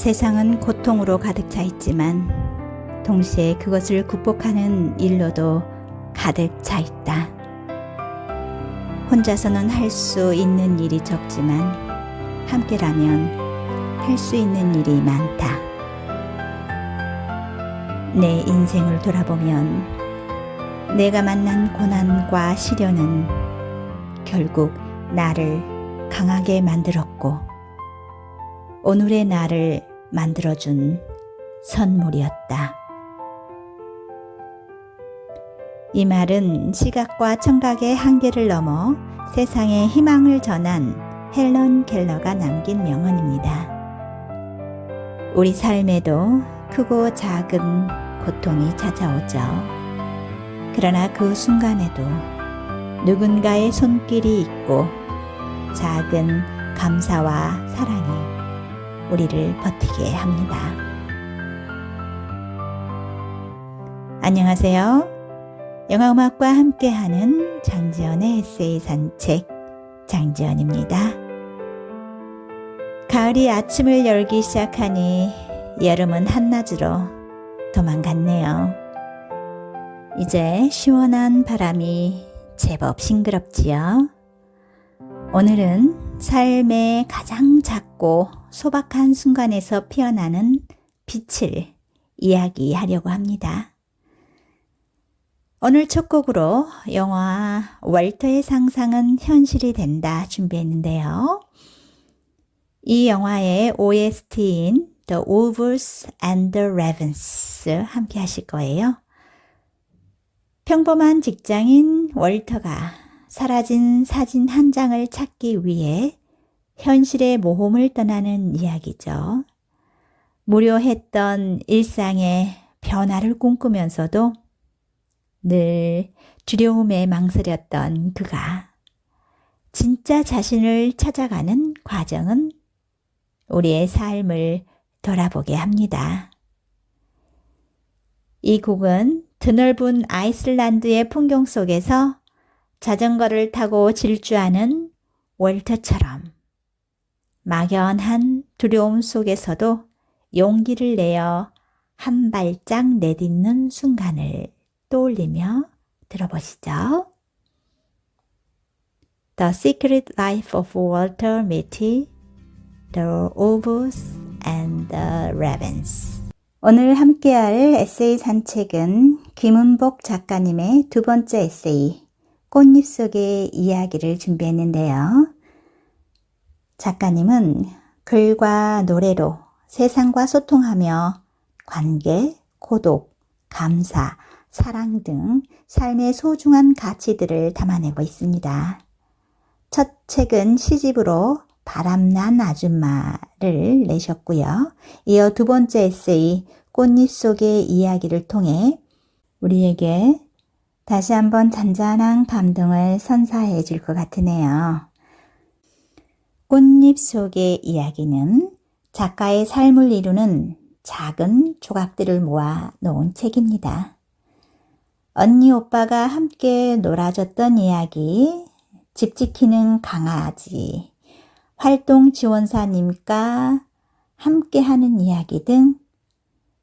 세상은 고통으로 가득 차 있지만 동시에 그것을 극복하는 일로도 가득 차 있다. 혼자서는 할 수 있는 일이 적지만 함께라면 할 수 있는 일이 많다. 내 인생을 돌아보면 내가 만난 고난과 시련은 결국 나를 강하게 만들었고 오늘의 나를 만들어준 선물이었다. 이 말은 시각과 청각의 한계를 넘어 세상에 희망을 전한 헬런 켈러가 남긴 명언입니다. 우리 삶에도 크고 작은 고통이 찾아오죠. 그러나 그 순간에도 누군가의 손길이 있고 작은 감사와 사랑이 우리를 버티게 합니다. 안녕하세요. 영화음악과 함께하는 장지연의 에세이 산책 장지연입니다. 가을이 아침을 열기 시작하니 여름은 한낮으로 도망갔네요. 이제 시원한 바람이 제법 싱그럽지요. 오늘은 삶의 가장 작고 소박한 순간에서 피어나는 빛을 이야기하려고 합니다. 오늘 첫 곡으로 영화 월터의 상상은 현실이 된다 준비했는데요. 이 영화의 OST인 The Wolves and the Ravens 함께 하실 거예요. 평범한 직장인 월터가 사라진 사진 한 장을 찾기 위해 현실의 모험을 떠나는 이야기죠. 무료했던 일상의 변화를 꿈꾸면서도 늘 두려움에 망설였던 그가 진짜 자신을 찾아가는 과정은 우리의 삶을 돌아보게 합니다. 이 곡은 드넓은 아이슬란드의 풍경 속에서 자전거를 타고 질주하는 월터처럼 막연한 두려움 속에서도 용기를 내어 한 발짝 내딛는 순간을 떠올리며 들어보시죠. The Secret Life of Walter Mitty, The Wolves and the Ravens. 오늘 함께할 에세이 산책은 김은복 작가님의 두 번째 에세이 꽃잎 속의 이야기를 준비했는데요. 작가님은 글과 노래로 세상과 소통하며 관계, 고독, 감사, 사랑 등 삶의 소중한 가치들을 담아내고 있습니다. 첫 책은 시집으로 바람난 아줌마를 내셨고요. 이어 두 번째 에세이 꽃잎 속의 이야기를 통해 우리에게 다시 한번 잔잔한 감동을 선사해 줄 것 같으네요. 꽃잎 속의 이야기는 작가의 삶을 이루는 작은 조각들을 모아 놓은 책입니다. 언니 오빠가 함께 놀아줬던 이야기, 집 지키는 강아지, 활동 지원사님과 함께하는 이야기 등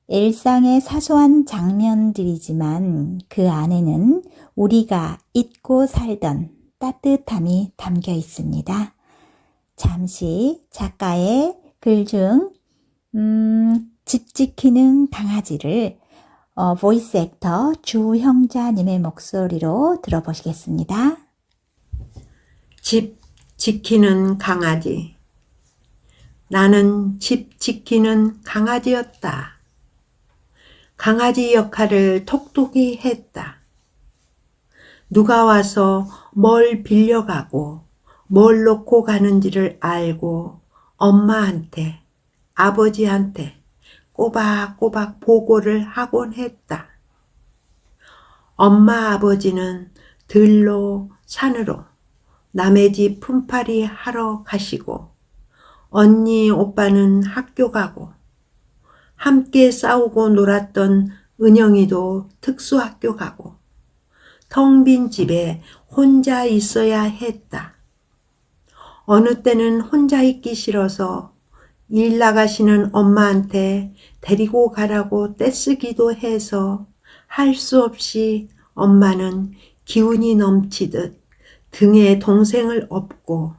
일상의 사소한 장면들이지만 그 안에는 우리가 잊고 살던 따뜻함이 담겨 있습니다. 잠시 작가의 글 중 집 지키는 강아지를 보이스 액터 주형자님의 목소리로 들어보시겠습니다. 집 지키는 강아지. 나는 집 지키는 강아지였다. 강아지 역할을 톡톡히 했다. 누가 와서 뭘 빌려가고 뭘 놓고 가는지를 알고 엄마한테, 아버지한테 꼬박꼬박 보고를 하곤 했다. 엄마 아버지는 들로 산으로 남의 집 품팔이 하러 가시고 언니 오빠는 학교 가고 함께 싸우고 놀았던 은영이도 특수학교 가고 텅 빈 집에 혼자 있어야 했다. 어느 때는 혼자 있기 싫어서 일 나가시는 엄마한테 데리고 가라고 떼쓰기도 해서 할 수 없이 엄마는 기운이 넘치듯 등에 동생을 업고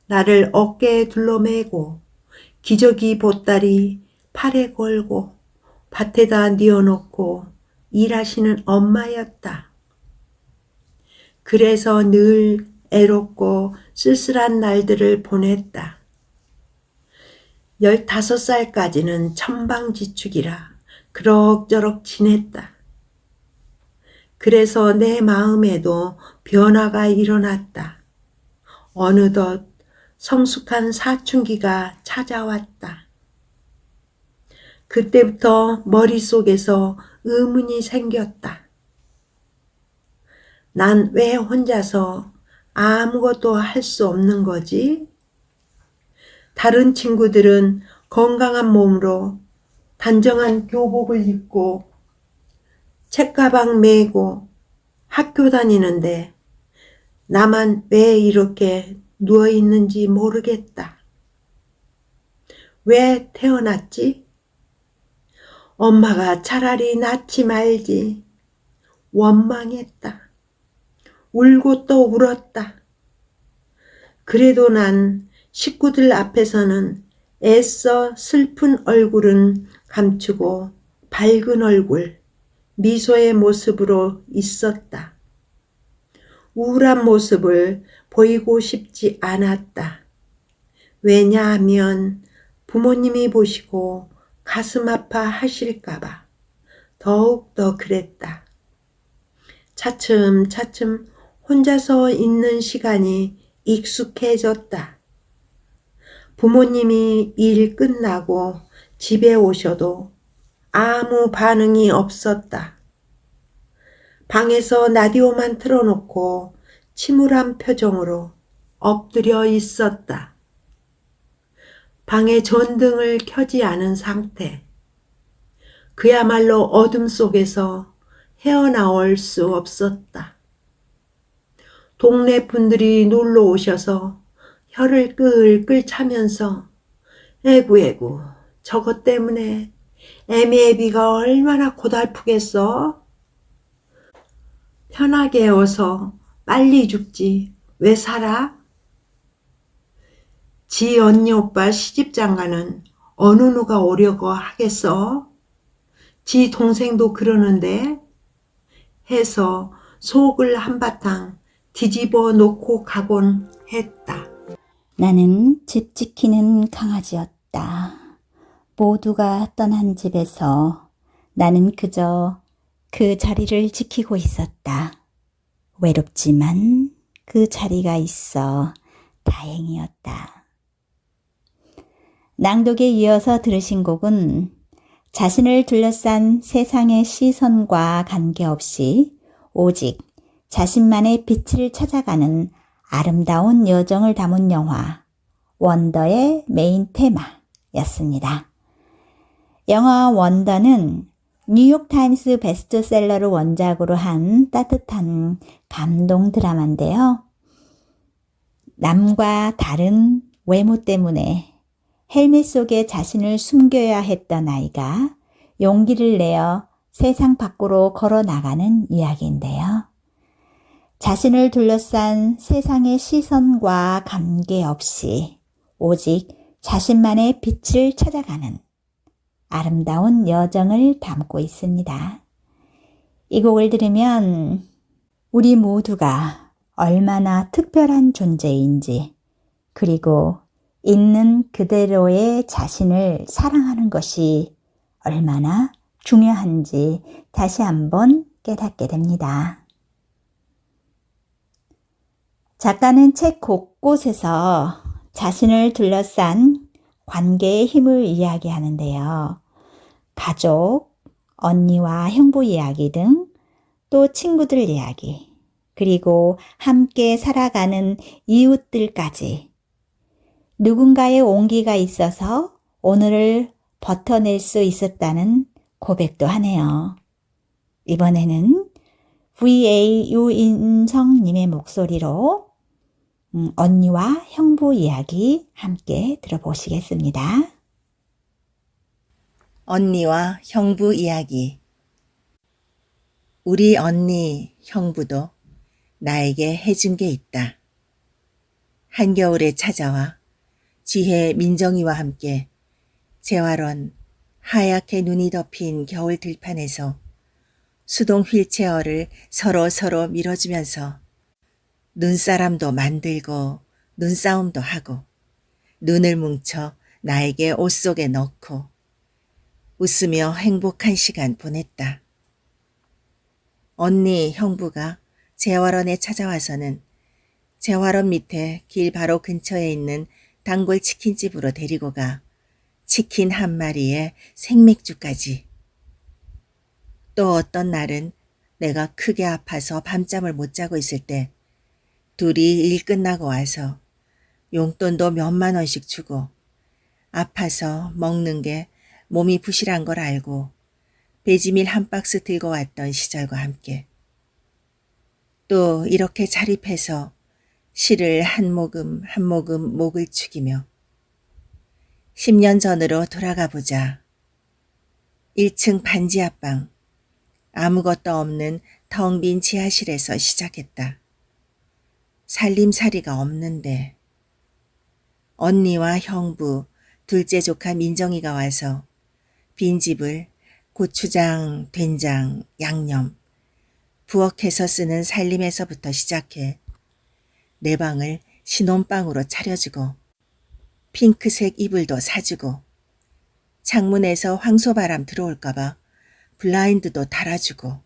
나를 어깨에 둘러매고 기저귀 보따리 팔에 걸고 밭에다 뉘어놓고 일하시는 엄마였다. 그래서 늘 애롭고 쓸쓸한 날들을 보냈다. 15살까지는 천방지축이라 그럭저럭 지냈다. 그래서 내 마음에도 변화가 일어났다. 어느덧 성숙한 사춘기가 찾아왔다. 그때부터 머릿속에서 의문이 생겼다. 난 왜 혼자서 아무것도 할 수 없는 거지? 다른 친구들은 건강한 몸으로 단정한 교복을 입고 책가방 메고 학교 다니는데 나만 왜 이렇게 누워 있는지 모르겠다. 왜 태어났지? 엄마가 차라리 낳지 말지. 원망했다. 울고 또 울었다. 그래도 난 식구들 앞에서는 애써 슬픈 얼굴은 감추고 밝은 얼굴, 미소의 모습으로 있었다. 우울한 모습을 보이고 싶지 않았다. 왜냐하면 부모님이 보시고 가슴 아파 하실까봐 더욱더 그랬다. 차츰차츰 혼자서 있는 시간이 익숙해졌다. 부모님이 일 끝나고 집에 오셔도 아무 반응이 없었다. 방에서 라디오만 틀어놓고 침울한 표정으로 엎드려 있었다. 방에 전등을 켜지 않은 상태. 그야말로 어둠 속에서 헤어나올 수 없었다. 동네 분들이 놀러 오셔서 혀를 끌끌 차면서 에구에구 저것 때문에 애미애비가 얼마나 고달프겠어? 편하게 어서 빨리 죽지 왜 살아? 지 언니 오빠 시집장가는 어느 누가 오려고 하겠어? 지 동생도 그러는데 해서 속을 한바탕 뒤집어 놓고 가곤 했다. 나는 집 지키는 강아지였다. 모두가 떠난 집에서 나는 그저 그 자리를 지키고 있었다. 외롭지만 그 자리가 있어 다행이었다. 낭독에 이어서 들으신 곡은 자신을 둘러싼 세상의 시선과 관계없이 오직 자신만의 빛을 찾아가는 아름다운 여정을 담은 영화 원더의 메인 테마였습니다. 영화 원더는 뉴욕타임스 베스트셀러를 원작으로 한 따뜻한 감동 드라마인데요. 남과 다른 외모 때문에 헬멧 속에 자신을 숨겨야 했던 아이가 용기를 내어 세상 밖으로 걸어 나가는 이야기인데요. 자신을 둘러싼 세상의 시선과 관계없이 오직 자신만의 빛을 찾아가는 아름다운 여정을 담고 있습니다. 이 곡을 들으면 우리 모두가 얼마나 특별한 존재인지, 그리고 있는 그대로의 자신을 사랑하는 것이 얼마나 중요한지 다시 한번 깨닫게 됩니다. 작가는 책 곳곳에서 자신을 둘러싼 관계의 힘을 이야기하는데요. 가족, 언니와 형부 이야기 등 또 친구들 이야기, 그리고 함께 살아가는 이웃들까지 누군가의 온기가 있어서 오늘을 버텨낼 수 있었다는 고백도 하네요. 이번에는 VA 유인성님의 목소리로 언니와 형부 이야기 함께 들어보시겠습니다. 언니와 형부 이야기. 우리 언니, 형부도 나에게 해준 게 있다. 한겨울에 찾아와 지혜 민정이와 함께 재활원 하얗게 눈이 덮인 겨울 들판에서 수동 휠체어를 서로 밀어주면서 눈사람도 만들고 눈싸움도 하고 눈을 뭉쳐 나에게 옷 속에 넣고 웃으며 행복한 시간 보냈다. 언니, 형부가 재활원에 찾아와서는 재활원 밑에 길 바로 근처에 있는 단골 치킨집으로 데리고 가 치킨 한 마리에 생맥주까지. 또 어떤 날은 내가 크게 아파서 밤잠을 못 자고 있을 때 둘이 일 끝나고 와서 용돈도 몇만 원씩 주고 아파서 먹는 게 몸이 부실한 걸 알고 베지밀 한 박스 들고 왔던 시절과 함께 또 이렇게 자립해서 시를 한 모금 한 모금 목을 축이며 10년 전으로 돌아가 보자. 1층 반지 앞방 아무것도 없는 텅 빈 지하실에서 시작했다. 살림살이가 없는데 언니와 형부, 둘째 조카 민정이가 와서 빈집을 고추장, 된장, 양념, 부엌에서 쓰는 살림에서부터 시작해 내 방을 신혼방으로 차려주고 핑크색 이불도 사주고 창문에서 황소바람 들어올까봐 블라인드도 달아주고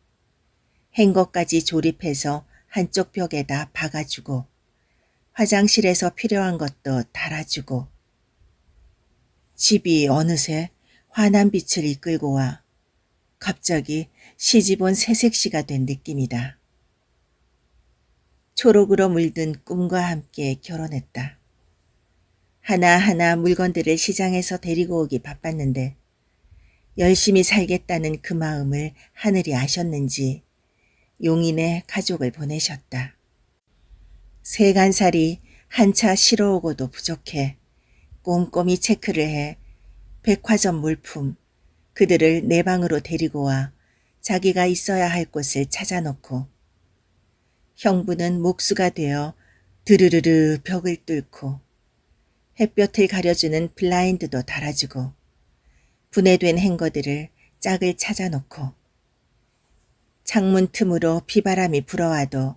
행거까지 조립해서 한쪽 벽에다 박아주고 화장실에서 필요한 것도 달아주고 집이 어느새 환한 빛을 이끌고 와 갑자기 시집 온 새색시가 된 느낌이다. 초록으로 물든 꿈과 함께 결혼했다. 하나하나 물건들을 시장에서 데리고 오기 바빴는데 열심히 살겠다는 그 마음을 하늘이 아셨는지 용인에 가족을 보내셨다. 세간살이 한차 실어오고도 부족해 꼼꼼히 체크를 해 백화점 물품, 그들을 내 방으로 데리고 와 자기가 있어야 할 곳을 찾아놓고 형부는 목수가 되어 드르르르 벽을 뚫고 햇볕을 가려주는 블라인드도 달아주고 분해된 행거들을 짝을 찾아놓고 창문 틈으로 비바람이 불어와도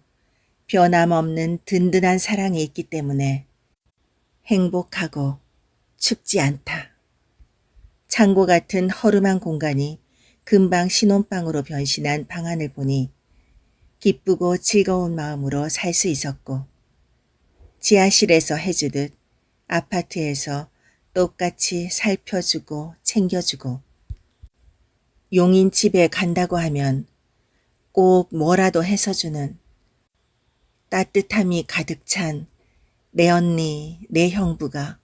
변함없는 든든한 사랑이 있기 때문에 행복하고 춥지 않다. 창고 같은 허름한 공간이 금방 신혼방으로 변신한 방안을 보니 기쁘고 즐거운 마음으로 살 수 있었고 지하실에서 해주듯 아파트에서 똑같이 살펴주고 챙겨주고 용인 집에 간다고 하면 꼭 뭐라도 해서 주는 따뜻함이 가득 찬 내 언니, 내 형부가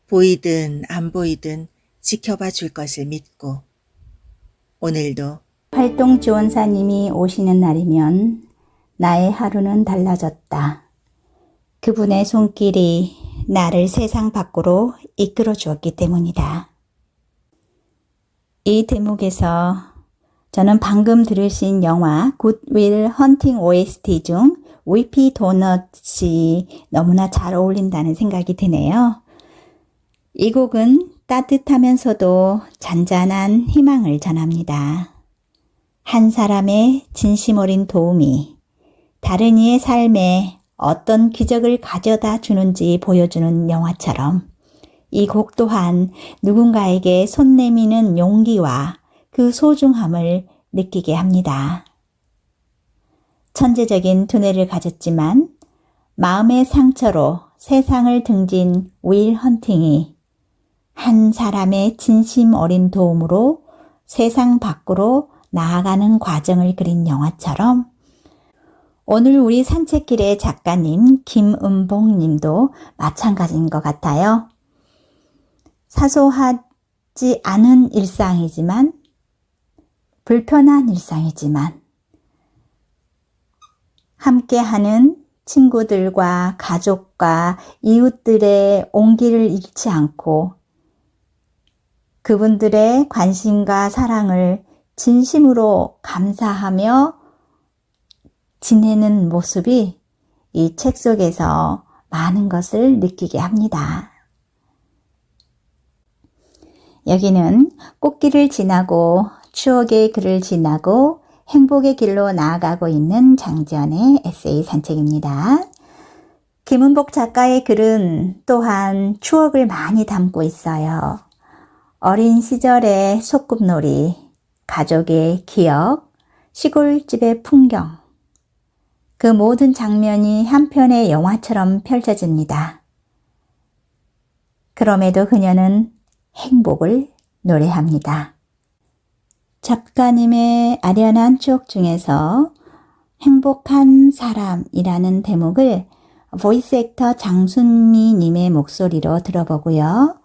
보이든 안 보이든 지켜봐 줄 것을 믿고 오늘도 활동 지원사님이 오시는 날이면 나의 하루는 달라졌다. 그분의 손길이 나를 세상 밖으로 이끌어 주었기 때문이다. 이 대목에서 저는 방금 들으신 영화 굿윌 헌팅 OST 중 위피 도넛이 너무나 잘 어울린다는 생각이 드네요. 이 곡은 따뜻하면서도 잔잔한 희망을 전합니다. 한 사람의 진심 어린 도움이 다른 이의 삶에 어떤 기적을 가져다 주는지 보여주는 영화처럼 이 곡 또한 누군가에게 손 내미는 용기와 그 소중함을 느끼게 합니다. 천재적인 두뇌를 가졌지만 마음의 상처로 세상을 등진 윌 헌팅이 한 사람의 진심 어린 도움으로 세상 밖으로 나아가는 과정을 그린 영화처럼 오늘 우리 산책길의 작가님 김은봉 님도 마찬가지인 것 같아요. 사소하지 않은 일상이지만 불편한 일상이지만 함께하는 친구들과 가족과 이웃들의 온기를 잃지 않고 그분들의 관심과 사랑을 진심으로 감사하며 지내는 모습이 이 책 속에서 많은 것을 느끼게 합니다. 여기는 꽃길을 지나고 추억의 글을 지나고 행복의 길로 나아가고 있는 장지연의 에세이 산책입니다. 김은복 작가의 글은 또한 추억을 많이 담고 있어요. 어린 시절의 소꿉놀이, 가족의 기억, 시골집의 풍경, 그 모든 장면이 한 편의 영화처럼 펼쳐집니다. 그럼에도 그녀는 행복을 노래합니다. 작가님의 아련한 추억 중에서 행복한 사람이라는 대목을 보이스 액터 장순미 님의 목소리로 들어보고요.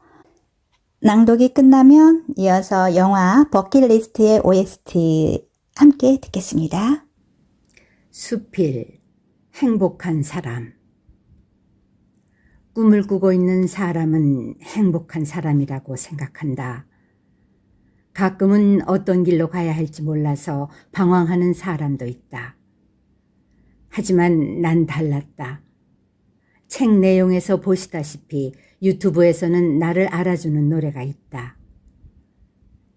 낭독이 끝나면 이어서 영화 버킷리스트의 OST 함께 듣겠습니다. 수필, 행복한 사람. 꿈을 꾸고 있는 사람은 행복한 사람이라고 생각한다. 가끔은 어떤 길로 가야 할지 몰라서 방황하는 사람도 있다. 하지만 난 달랐다. 책 내용에서 보시다시피 유튜브에서는 나를 알아주는 노래가 있다.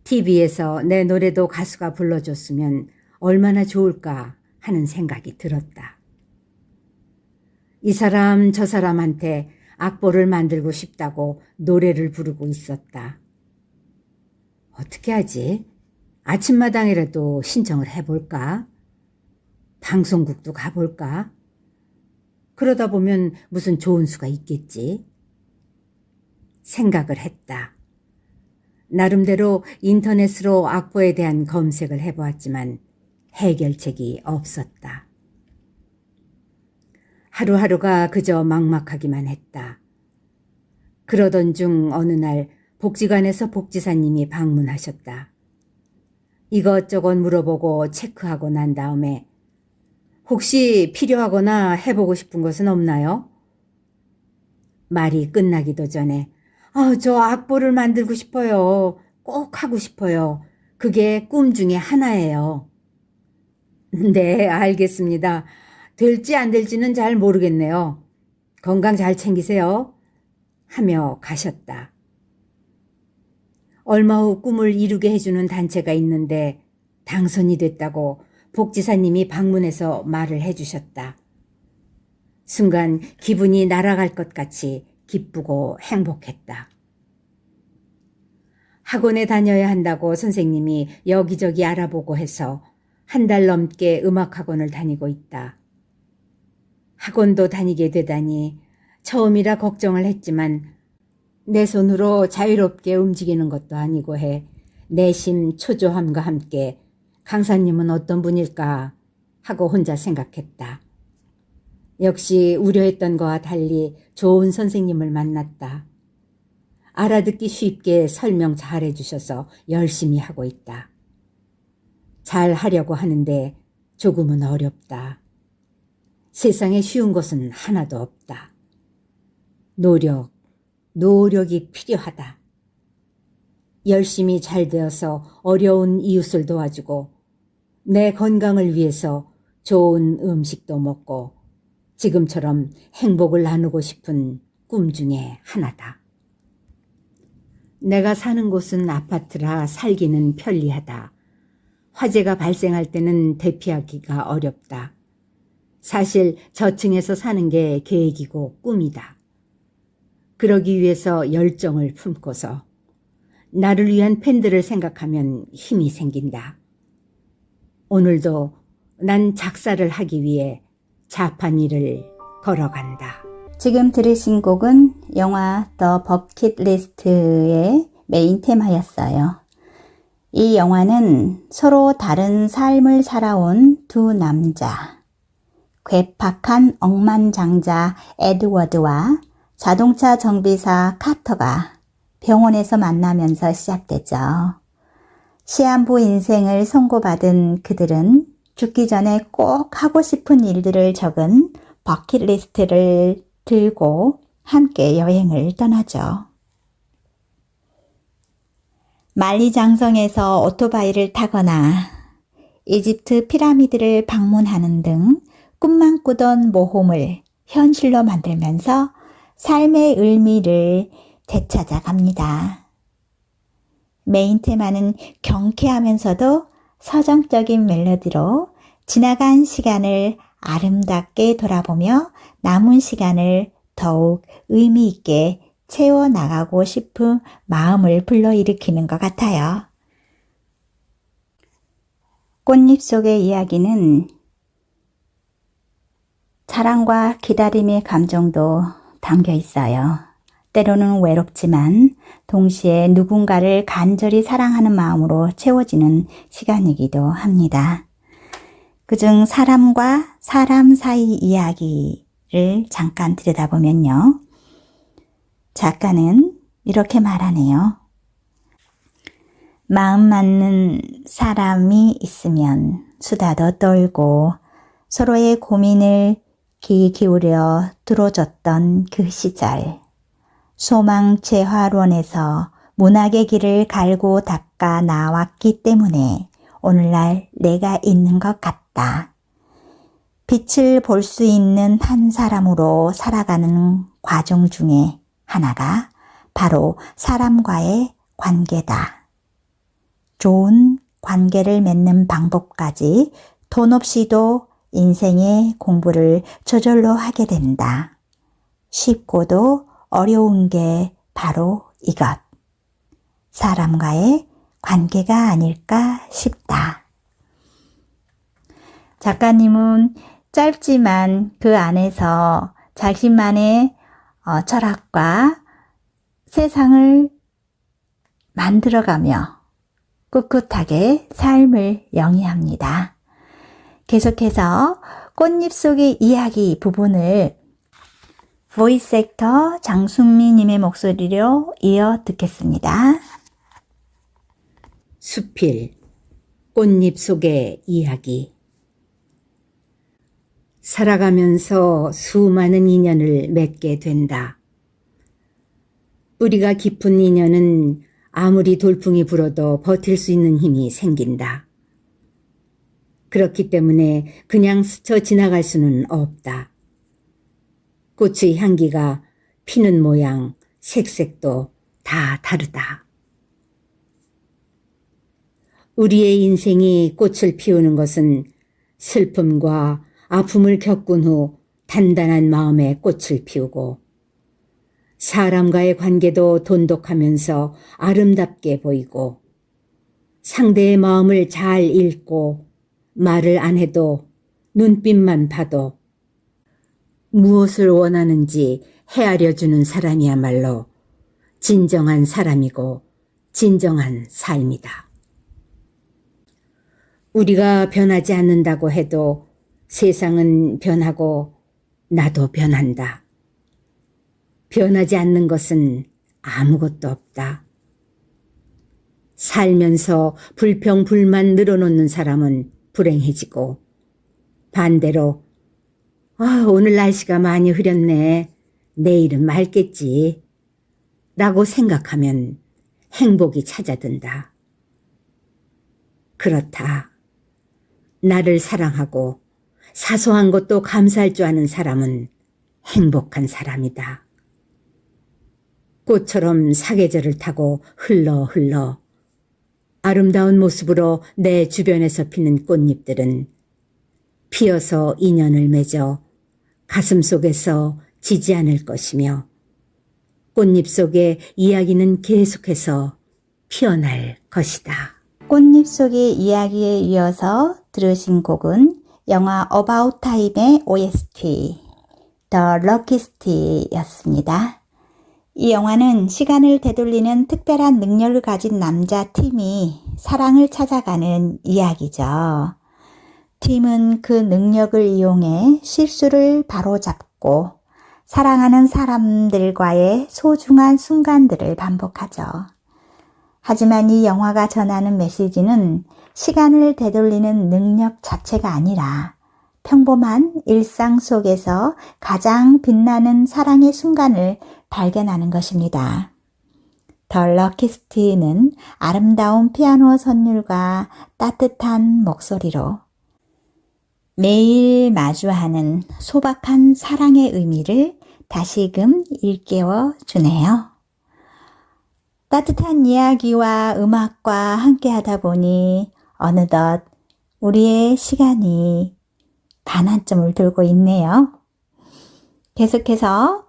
TV에서 내 노래도 가수가 불러줬으면 얼마나 좋을까 하는 생각이 들었다. 이 사람 저 사람한테 악보를 만들고 싶다고 노래를 부르고 있었다. 어떻게 하지? 아침마당이라도 신청을 해볼까? 방송국도 가볼까? 그러다 보면 무슨 좋은 수가 있겠지? 생각을 했다. 나름대로 인터넷으로 악보에 대한 검색을 해보았지만 해결책이 없었다. 하루하루가 그저 막막하기만 했다. 그러던 중 어느 날 복지관에서 복지사님이 방문하셨다. 이것저것 물어보고 체크하고 난 다음에 혹시 필요하거나 해보고 싶은 것은 없나요? 말이 끝나기도 전에 저 악보를 만들고 싶어요. 꼭 하고 싶어요. 그게 꿈 중에 하나예요. 네, 알겠습니다. 될지 안 될지는 잘 모르겠네요. 건강 잘 챙기세요. 하며 가셨다. 얼마 후 꿈을 이루게 해주는 단체가 있는데 당선이 됐다고 복지사님이 방문해서 말을 해주셨다. 순간 기분이 날아갈 것 같이 기쁘고 행복했다. 학원에 다녀야 한다고 선생님이 여기저기 알아보고 해서 한 달 넘게 음악학원을 다니고 있다. 학원도 다니게 되다니 처음이라 걱정을 했지만 내 손으로 자유롭게 움직이는 것도 아니고 해 내심 초조함과 함께 강사님은 어떤 분일까 하고 혼자 생각했다. 역시 우려했던 거와 달리 좋은 선생님을 만났다. 알아듣기 쉽게 설명 잘 해주셔서 열심히 하고 있다. 잘 하려고 하는데 조금은 어렵다. 세상에 쉬운 것은 하나도 없다. 노력이 필요하다. 열심히 잘 되어서 어려운 이웃을 도와주고 내 건강을 위해서 좋은 음식도 먹고 지금처럼 행복을 나누고 싶은 꿈 중에 하나다. 내가 사는 곳은 아파트라 살기는 편리하다. 화재가 발생할 때는 대피하기가 어렵다. 사실 저층에서 사는 게 계획이고 꿈이다. 그러기 위해서 열정을 품고서 나를 위한 팬들을 생각하면 힘이 생긴다. 오늘도 난 작사를 하기 위해 자판위를 걸어간다. 지금 들으신 곡은 영화 더 버킷리스트의 메인 테마였어요. 이 영화는 서로 다른 삶을 살아온 두 남자, 괴팍한 억만장자 에드워드와 자동차 정비사 카터가 병원에서 만나면서 시작되죠. 시한부 인생을 선고받은 그들은 죽기 전에 꼭 하고 싶은 일들을 적은 버킷리스트를 들고 함께 여행을 떠나죠. 만리장성에서 오토바이를 타거나 이집트 피라미드를 방문하는 등 꿈만 꾸던 모험을 현실로 만들면서 삶의 의미를 되찾아 갑니다. 메인 테마는 경쾌하면서도 서정적인 멜로디로 지나간 시간을 아름답게 돌아보며 남은 시간을 더욱 의미 있게 채워나가고 싶은 마음을 불러일으키는 것 같아요. 꽃잎 속의 이야기는 사랑과 기다림의 감정도 담겨 있어요. 때로는 외롭지만 동시에 누군가를 간절히 사랑하는 마음으로 채워지는 시간이기도 합니다. 그중 사람과 사람 사이 이야기를 잠깐 들여다보면요. 작가는 이렇게 말하네요. 마음 맞는 사람이 있으면 수다도 떨고 서로의 고민을 귀 기울여 들어줬던 그 시절. 소망 재활원에서 문학의 길을 갈고 닦아 나왔기 때문에 오늘날 내가 있는 것 같다. 빛을 볼 수 있는 한 사람으로 살아가는 과정 중에 하나가 바로 사람과의 관계다. 좋은 관계를 맺는 방법까지 돈 없이도 인생의 공부를 저절로 하게 된다. 쉽고도 어려운 게 바로 이것. 사람과의 관계가 아닐까 싶다. 작가님은 짧지만 그 안에서 자신만의 철학과 세상을 만들어가며 꿋꿋하게 삶을 영위합니다. 계속해서 꽃잎 속의 이야기 부분을 보이스 액터 장순미 님의 목소리로 이어 듣겠습니다. 수필, 꽃잎 속의 이야기. 살아가면서 수많은 인연을 맺게 된다. 뿌리가 깊은 인연은 아무리 돌풍이 불어도 버틸 수 있는 힘이 생긴다. 그렇기 때문에 그냥 스쳐 지나갈 수는 없다. 꽃의 향기가 피는 모양, 색색도 다 다르다. 우리의 인생이 꽃을 피우는 것은 슬픔과 아픔을 겪은 후 단단한 마음에 꽃을 피우고 사람과의 관계도 돈독하면서 아름답게 보이고 상대의 마음을 잘 읽고 말을 안 해도 눈빛만 봐도 무엇을 원하는지 헤아려주는 사람이야말로 진정한 사람이고 진정한 삶이다. 우리가 변하지 않는다고 해도 세상은 변하고 나도 변한다. 변하지 않는 것은 아무것도 없다. 살면서 불평불만 늘어놓는 사람은 불행해지고 반대로 오늘 날씨가 많이 흐렸네. 내일은 맑겠지. 라고 생각하면 행복이 찾아든다. 그렇다. 나를 사랑하고 사소한 것도 감사할 줄 아는 사람은 행복한 사람이다. 꽃처럼 사계절을 타고 흘러 아름다운 모습으로 내 주변에서 피는 꽃잎들은 피어서 인연을 맺어 가슴 속에서 지지 않을 것이며 꽃잎 속의 이야기는 계속해서 피어날 것이다. 꽃잎 속의 이야기에 이어서 들으신 곡은 영화 About Time의 OST The Luckiest 였습니다. 이 영화는 시간을 되돌리는 특별한 능력을 가진 남자 팀이 사랑을 찾아가는 이야기죠. 팀은 그 능력을 이용해 실수를 바로잡고 사랑하는 사람들과의 소중한 순간들을 반복하죠. 하지만 이 영화가 전하는 메시지는 시간을 되돌리는 능력 자체가 아니라 평범한 일상 속에서 가장 빛나는 사랑의 순간을 발견하는 것입니다. 더 럭키스트는 아름다운 피아노 선율과 따뜻한 목소리로 매일 마주하는 소박한 사랑의 의미를 다시금 일깨워 주네요. 따뜻한 이야기와 음악과 함께 하다 보니 어느덧 우리의 시간이 반환점을 돌고 있네요. 계속해서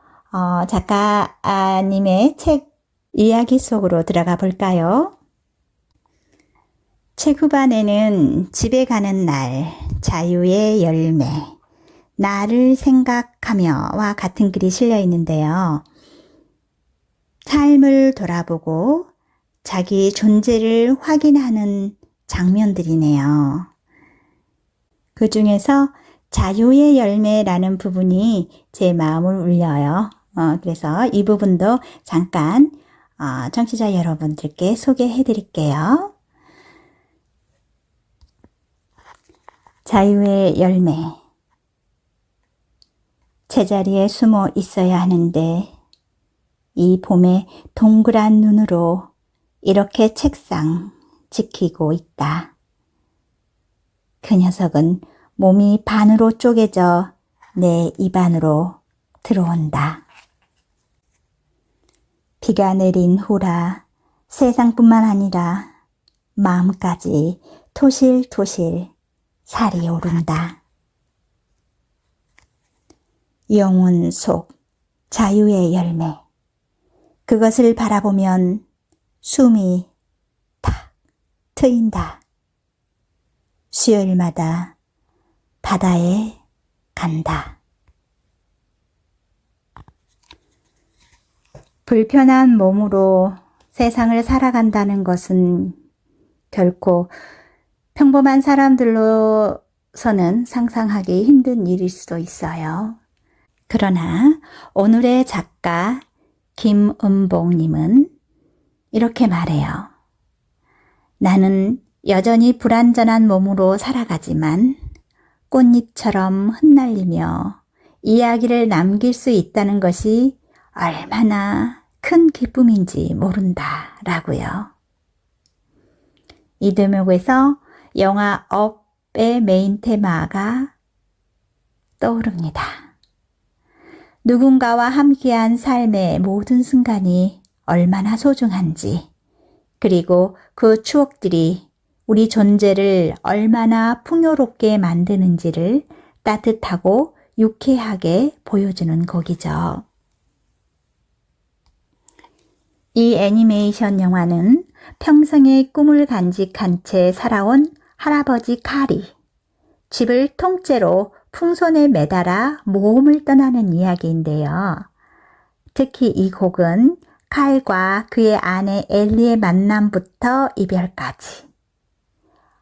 작가님의 책 이야기 속으로 들어가 볼까요? 책 후반에는 집에 가는 날, 자유의 열매, 나를 생각하며와 같은 글이 실려 있는데요. 삶을 돌아보고 자기 존재를 확인하는 장면들이네요. 그 중에서 자유의 열매라는 부분이 제 마음을 울려요. 그래서 이 부분도 잠깐 청취자 여러분들께 소개해 드릴게요. 자유의 열매. 제자리에 숨어 있어야 하는데 이 봄에 동그란 눈으로 이렇게 책상 지키고 있다. 그 녀석은 몸이 반으로 쪼개져 내 입안으로 들어온다. 비가 내린 후라 세상뿐만 아니라 마음까지 토실토실 살이 오른다. 영혼 속 자유의 열매. 그것을 바라보면 숨이 탁 트인다. 수요일마다 바다에 간다. 불편한 몸으로 세상을 살아간다는 것은 결코 평범한 사람들로서는 상상하기 힘든 일일 수도 있어요. 그러나 오늘의 작가 김은봉님은 이렇게 말해요. 나는 여전히 불완전한 몸으로 살아가지만 꽃잎처럼 흩날리며 이야기를 남길 수 있다는 것이 얼마나 큰 기쁨인지 모른다 라고요. 이 대목에서 영화 업의 메인 테마가 떠오릅니다. 누군가와 함께한 삶의 모든 순간이 얼마나 소중한지, 그리고 그 추억들이 우리 존재를 얼마나 풍요롭게 만드는지를 따뜻하고 유쾌하게 보여주는 곡이죠. 이 애니메이션 영화는 평생의 꿈을 간직한 채 살아온 할아버지 칼이 집을 통째로 풍선에 매달아 모험을 떠나는 이야기인데요. 특히 이 곡은 칼과 그의 아내 엘리의 만남부터 이별까지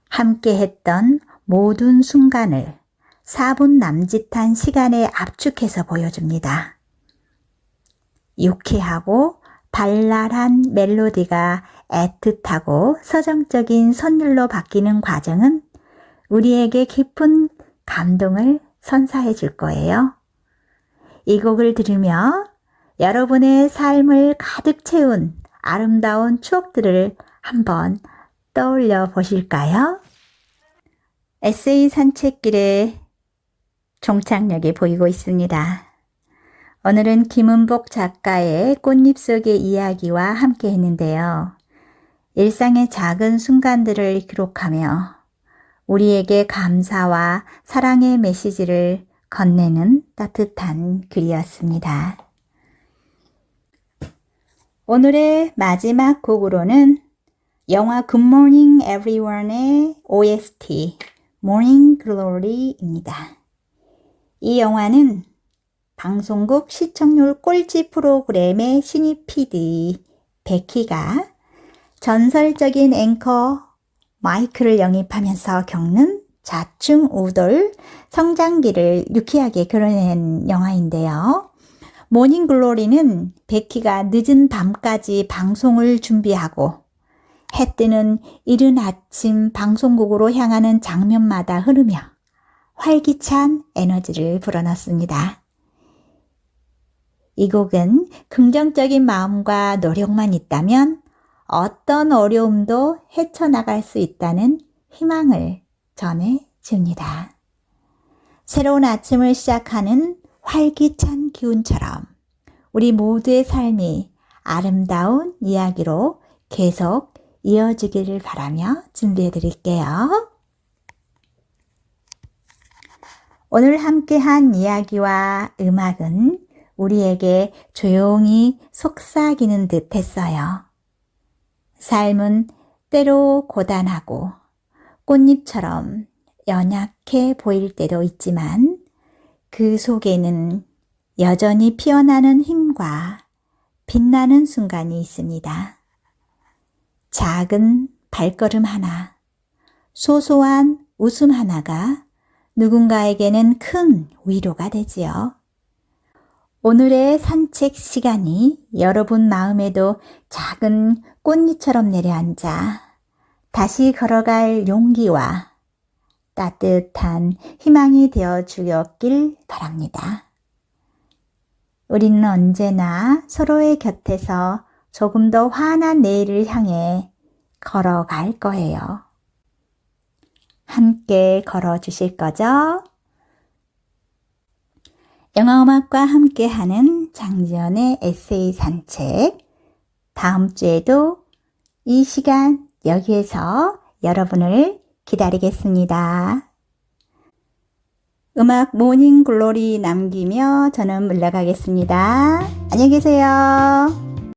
함께했던 모든 순간을 4분 남짓한 시간에 압축해서 보여줍니다. 유쾌하고 발랄한 멜로디가 애틋하고 서정적인 선율로 바뀌는 과정은 우리에게 깊은 감동을 선사해 줄 거예요. 이 곡을 들으며 여러분의 삶을 가득 채운 아름다운 추억들을 한번 떠올려 보실까요? 에세이 산책길의 종착역이 보이고 있습니다. 오늘은 김은복 작가의 꽃잎 속의 이야기와 함께 했는데요. 일상의 작은 순간들을 기록하며 우리에게 감사와 사랑의 메시지를 건네는 따뜻한 글이었습니다. 오늘의 마지막 곡으로는 영화 Good Morning Everyone의 OST Morning Glory입니다. 이 영화는 방송국 시청률 꼴찌 프로그램의 신입 PD 베키가 전설적인 앵커 마이크를 영입하면서 겪는 좌충우돌 성장기를 유쾌하게 그려낸 영화인데요. 모닝 글로리는 베키가 늦은 밤까지 방송을 준비하고 해 뜨는 이른 아침 방송국으로 향하는 장면마다 흐르며 활기찬 에너지를 불어넣습니다. 이 곡은 긍정적인 마음과 노력만 있다면 어떤 어려움도 헤쳐나갈 수 있다는 희망을 전해줍니다. 새로운 아침을 시작하는 활기찬 기운처럼 우리 모두의 삶이 아름다운 이야기로 계속 이어지기를 바라며 준비해 드릴게요. 오늘 함께한 이야기와 음악은 우리에게 조용히 속삭이는 듯 했어요. 삶은 때로 고단하고 꽃잎처럼 연약해 보일 때도 있지만 그 속에는 여전히 피어나는 힘과 빛나는 순간이 있습니다. 작은 발걸음 하나, 소소한 웃음 하나가 누군가에게는 큰 위로가 되지요. 오늘의 산책 시간이 여러분 마음에도 작은 꽃잎처럼 내려앉아 다시 걸어갈 용기와 따뜻한 희망이 되어 주었길 바랍니다. 우리는 언제나 서로의 곁에서 조금 더 환한 내일을 향해 걸어갈 거예요. 함께 걸어주실 거죠? 영화음악과 함께하는 장지연의 에세이 산책. 다음 주에도 이 시간 여기에서 여러분을 기다리겠습니다. 음악 모닝 글로리 남기며 저는 물러가겠습니다. 안녕히 계세요.